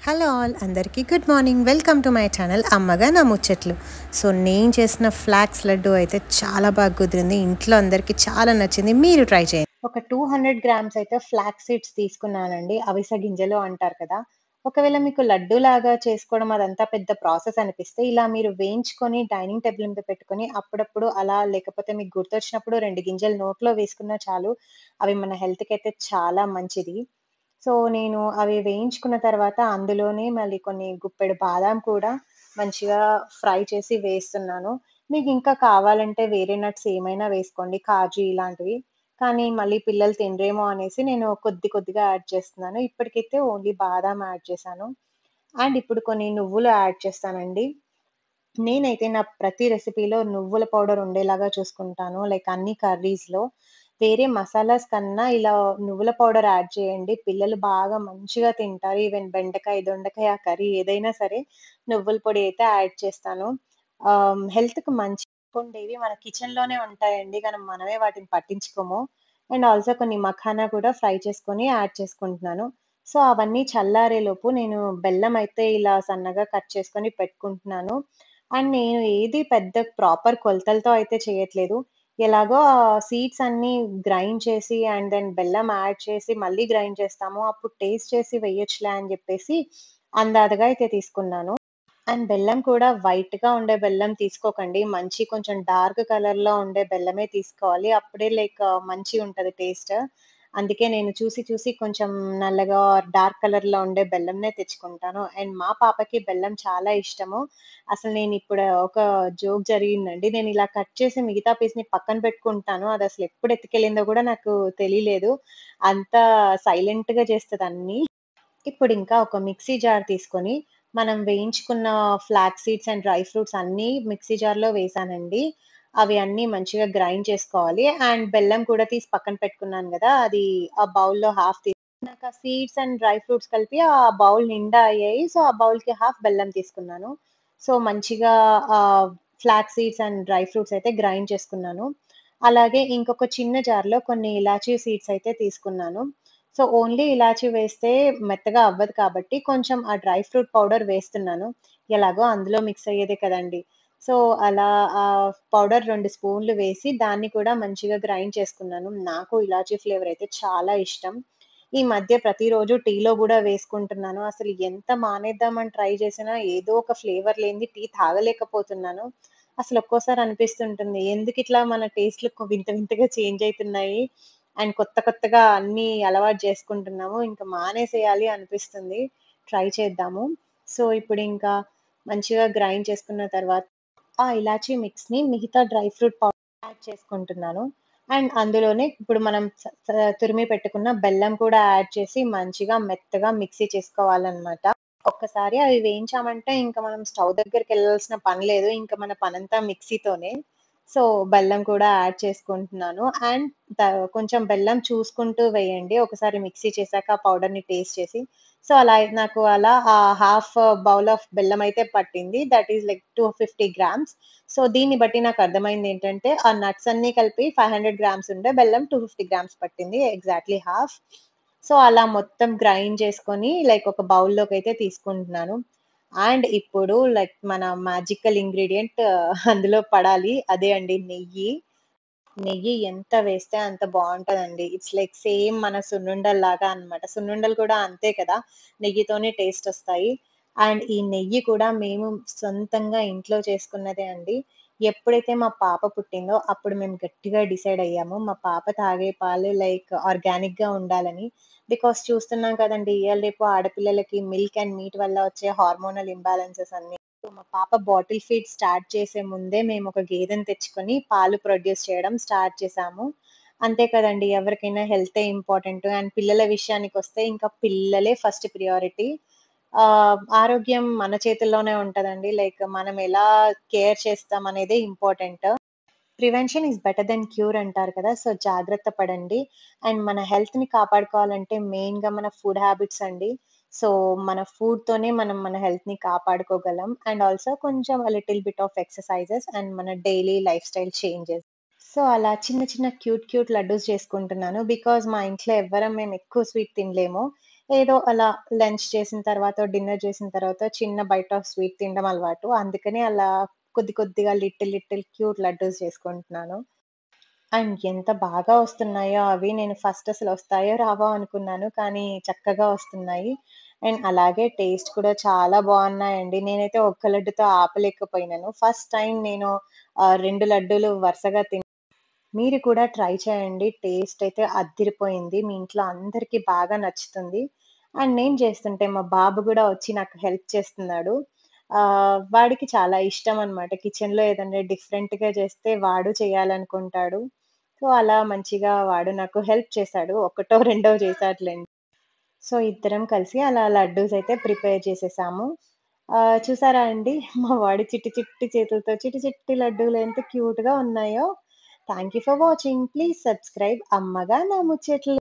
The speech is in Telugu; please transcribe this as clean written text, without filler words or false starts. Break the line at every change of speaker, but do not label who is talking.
హలో ఆల్ అందరికీ good morning. Welcome to my channel అమ్మగా నా ముచ్చట్లు. సో నేను చేసిన ఫ్లాక్స్ లడ్డు అయితే చాలా బాగా కుదిరింది. ఇంట్లో అందరికీ చాలా నచ్చింది. మీరు ట్రై చేయండి. ఒక 200 గ్రామ్స్ అయితే ఫ్లాక్స్ సీడ్స్ తీసుకున్నానండి. అవిసె గింజలు అంటారు కదా. ఒకవేళ మీకు లడ్డు లాగా చేసుకోవడం అదంతా పెద్ద ప్రాసెస్ అనిపిస్తే ఇలా మీరు వేయించుకొని డైనింగ్ టేబుల్ మీద పెట్టుకొని అప్పుడప్పుడు అలా లేకపోతే మీకు గుర్తొచ్చినప్పుడు 2 గింజలు నోట్లో వేసుకున్నా చాలు. అవి మన హెల్త్‌కి అయితే చాలా మంచిది. సో, నేను అవి వేయించుకున్న తర్వాత అందులోనే మళ్ళీ కొన్ని గుప్పెడు బాదాం కూడా మంచిగా ఫ్రై చేసి వేస్తున్నాను. మీకింకా కావాలంటే వేరే నట్స్ ఏమైనా వేసుకోండి. కాజు ఇలాంటివి. కానీ మళ్ళీ పిల్లలు తినరేమో అనేసి నేను కొద్ది కొద్దిగా యాడ్ చేస్తున్నాను. ఇప్పటికైతే ఓన్లీ బాదాం యాడ్ చేశాను. అండ్ ఇప్పుడు కొన్ని నువ్వులు యాడ్ చేస్తానండి. నేనైతే నా ప్రతి రెసిపీలో నువ్వుల పౌడర్ ఉండేలాగా చూసుకుంటాను. లైక్ అన్ని కర్రీస్‌లో. వేరే మసాలాస్ కన్నా ఇలా నువ్వుల పౌడర్ యాడ్ చేయండి. పిల్లలు బాగా మంచిగా తింటారు. ఈవెన్ బెండకాయ, దొండకాయ కర్రీ ఏదైనా సరే నువ్వుల పొడి అయితే యాడ్ చేస్తాను. హెల్త్‌కి మంచిగుండేవి మన కిచెన్‌లోనే ఉంటాయండి. కానీ మనమే వాటిని పట్టించుకోము. అండ్ ఆల్సో కొన్ని మఖానా కూడా ఫ్రై చేసుకొని యాడ్ చేసుకుంటున్నాను. సో, అవన్నీ చల్లారేలోపు నేను బెల్లం అయితే ఇలా సన్నగా కట్ చేసుకొని పెట్టుకుంటున్నాను. అండ్ నేను ఏది పెద్ద ప్రాపర్ కొలతలతో అయితే చేయట్లేదు. ఎలాగో సీడ్స్ అన్నీ గ్రైండ్ చేసి అండ్ దెన్ బెల్లం యాడ్ చేసి మళ్ళీ గ్రైండ్ చేస్తాము. అప్పుడు టేస్ట్ చేసి వేయొచ్చులే అని జెప్పేసి అందాజగా అయితే తీసుకున్నాను. అండ్ బెల్లం కూడా వైట్‌గా ఉండే బెల్లం తీసుకోకండి. మంచి కొంచెం డార్క్ కలర్‌లో ఉండే బెల్లమే తీసుకోవాలి. అప్పుడే మంచిగుంటది టేస్ట్. అందుకే నేను చూసి చూసి కొంచెం నల్లగా ఆర్ డార్క్ కలర్‌లో ఉండే బెల్లంనే తెచ్చుకుంటాను. అండ్ మా పాపకి బెల్లం చాలా ఇష్టము. అసలు నేనిప్పుడు ఒక జోక్ జరిగిందండి. నేనిలా కట్ చేసి మిగతా పీస్‌ని పక్కన పెట్టుకుంటాను. అదసలు ఎప్పుడు ఎత్తుకెళ్ళిందో గూడా నాకు తెలీలేదు. అంత సైలెంట్‌గా చేస్తదన్నీ. ఇప్పుడింకా ఒక మిక్సీ జార్ తీసుకొని, మనం వేయించుకున్న flax seeds and dry fruits అన్నీ మిక్సీ జార్‌లో వేశానండి. అవి అన్నీ మంచిగా గ్రైండ్ చేసుకోవాలి. అండ్ బెల్లం కూడా తీసి పక్కన పెట్టుకున్నాను గదా! అది ఆ బౌల్‌లో హాఫ్ నాకా సీడ్స్ అండ్ డ్రై ఫ్రూట్స్ కలిపి ఆ బౌల్ నిండా అయ్యాయి. సో, ఆ బౌల్‌కి హాఫ్ బెల్లం తీసుకున్నాను. సో, మంచిగా flax seeds and dry fruits అయితే గ్రైండ్ చేసుకున్నాను. అలాగే ఇంకొక చిన్న జార్‌లో కొన్ని ఇలాచీ సీడ్స్ అయితే తీసుకున్నాను. సో, ఓన్లీ ఇలాచీ వేస్తే మెత్తగా అవ్వదు కాబట్టి, కొంచెం ఆ డ్రై ఫ్రూట్ పౌడర్ వేస్తున్నాను. ఎలాగో అందులో మిక్స్ అయ్యేదే కదండీ! సో, అలా పౌడర్ 2 స్పూన్లు వేసి, దాన్ని కూడా మంచిగా గ్రైండ్ చేసుకున్నాను. నాకు ఇలాచీ ఫ్లేవర్ అయితే చాలా ఇష్టం. ఈ మధ్య ప్రతిరోజు టీలో గూడా వేసుకుంటున్నాను. అసలు ఎంత మానేద్దామని ట్రై చేసినా, ఏదో ఒక ఫ్లేవర్ లేనిది టీ తాగలేకపోతున్నాను. అసలు ఒక్కోసారి అనిపిస్తుంటుంది. ఎందుకిట్లా మన టేస్ట్‌లు వింత వింతగా చేంజ్ అయితున్నాయి. అండ్ కొత్త కొత్తగా అన్నీ అలవాటు చేసుకుంటున్నాము. ఇంక మానేసేయాలి అనిపిస్తుంది. ట్రై చేద్దాము. సో, ఇప్పుడింకా మంచిగా గ్రైండ్ చేసుకున్న తర్వాత ఆ ఇలాచీ మిక్స్‌ని మిగతా డ్రై ఫ్రూట్ యాడ్ చేసుకుంటున్నాను. అండ్ అందులోనే ఇప్పుడు మనం స స తురిమి పెట్టుకున్న బెల్లం కూడా యాడ్ చేసి మంచిగా మెత్తగా మిక్సీ చేసుకోవాలనమాట. ఒక్కసారి అవి వేయించామంటే ఇంక మనం స్టవ్ దగ్గరికెళ్ళాల్సిన పని లేదు. ఇంక మన పనంతా మిక్సీతోనే. సో, బెల్లం కూడా యాడ్ చేసుకుంటున్నాను. అండ్ త కొంచెం బెల్లం చూసుకుంటూ వేయండి. ఒకసారి మిక్సీ చేశాక ఆ పౌడర్‌ని టేస్ట్ చేసి. సో, నాకు అలా హాఫ్ బౌల్ ఆఫ్ బెల్లం అయితే పట్టింది. That is like 250 grams. So, దీన్ని బట్టి నాకర్థమైందేంటంటే, ఆ నట్స్ అన్నీ కలిపి 500 గ్రామ్స్ ఉండే బెల్లం 250 గ్రామ్స్ పట్టింది. Exactly half. సో, అలా మొత్తం గ్రైండ్ చేసుకొని ఒక బౌల్‌లోకైతే తీసుకుంటున్నాను. అండ్ ఇప్పుడు మన మ్యాజికల్ ఇంగ్రీడియెంట్ అందులో పడాలి. అదే అండి నెయ్యి. నెయ్యి ఎంత వేస్తే అంత బావుంటదండి. ఇట్స్ లైక్ సేమ్ మన సున్నుండల్లాగా అన్నమాట. సున్నుండలు కూడా అంతే కదా! నెయ్యితోనే టేస్టొస్తాయి. అండ్ ఈ నెయ్యి కూడా మేము సొంతంగా ఇంట్లో చేసుకున్నదే అండి. ఎప్పుడైతే మా పాప పుట్టిందో అప్పుడు మేము గట్టిగా డిసైడ్ అయ్యాము. మా పాప తాగే పాలు ఆర్గానిక్‌గా ఉండాలని. బికాజ్ చూస్తున్నాం కదండీ! ఇయాల రేపు ఆడపిల్లలకి మిల్క్ అండ్ మీట్ వల్ల వచ్చే హార్మోనల్ ఇంబాలెన్సెస్ అన్నీ. సో, మా పాప బాటిల్ ఫీడ్ స్టార్ట్ చేసే ముందే మేమొక గేదెని తెచ్చుకొని పాలు ప్రొడ్యూస్ చేయడం స్టార్ట్ చేశాము. అంతే కదండీ! ఎవరికైనా హెల్తే ఇంపార్టెంట్. అండ్ పిల్లల విషయానికొస్తే ఇంకా పిల్లలే ఫస్ట్ ప్రియారిటీ. ఆరోగ్యం మన చేతుల్లోనే ఉంటదండి. మనం ఎలా కేర్ చేస్తామనేదే important. Prevention is better than cure అంటారు కదా! సో, జాగ్రత్త పడండి. అండ్ మన హెల్త్‌ని కాపాడుకోవాలంటే మెయిన్‌గా మన ఫుడ్ హ్యాబిట్స్ అండి. సో, మన ఫుడ్‌తోనే మనం మన హెల్త్‌ని కాపాడుకోగలం. అండ్ ఆల్సో కొంచెం little bit of exercises and మన daily life style changes. So, అలా చిన్న చిన్న క్యూట్ క్యూట్ లడ్డూస్ చేసుకుంటున్నాను. బికాజ్ మా ఇంట్లో మేము ఎక్కువ స్వీట్ తినలేము. ఏదో అలా లంచ్ చేసిన తర్వాత, డిన్నర్ చేసిన తర్వాత చిన్న బైట్ ఆఫ్ స్వీట్ తినడం అలవాటు. అందుకని అలా కొద్ది కొద్దిగా లిటిల్ లిటిల్ క్యూట్ లడ్డూస్ చేసుకుంటున్నాను. అండ్ ఎంత బాగా వస్తున్నాయో అవి. నేను ఫస్ట్ అసలు వస్తాయో రావో అనుకున్నాను. కానీ చక్కగా వస్తున్నాయి. అండ్ అలాగే టేస్ట్ కూడా చాలా బావున్నాయండి. నేనైతే ఒక్క లడ్డుతో ఆపలేకపోయినాను. ఫస్ట్ టైమ్ నేను 2 లడ్డూలు వరుసగా మీరు కూడా ట్రై చేయండి. టేస్ట్ అయితే అద్దిరిపోయింది. మీ ఇంట్లో అందరికి బాగా నచ్చుతుంది. అండ్ నేను చేస్తుంటే మా బాబు గూడా వచ్చి నాకు హెల్ప్ చేస్తున్నాడు. వాడికి చాలా ఇష్టమనమాట. కిచెన్‌లో ఏదన్నా డిఫరెంట్‌గా చేస్తే వాడు చేయాలనుకుంటాడు. సో, అలా మంచిగా వాడు నాకు హెల్ప్ చేశాడు. ఒకటో, రెండో చేశాడులెండి. సో, ఇద్దరం కలిసి అలా లడ్డూస్ అయితే ప్రిపేర్ చేసేసాము. చూసారా అండి మా వాడి చిట్టి చిట్టి చేతులతో చిట్టి చిట్టి లడ్డూలు ఎంత క్యూట్‌గా ఉన్నాయో. Thank you for watching. Please subscribe అమ్మగా నా ముచ్చట్లు.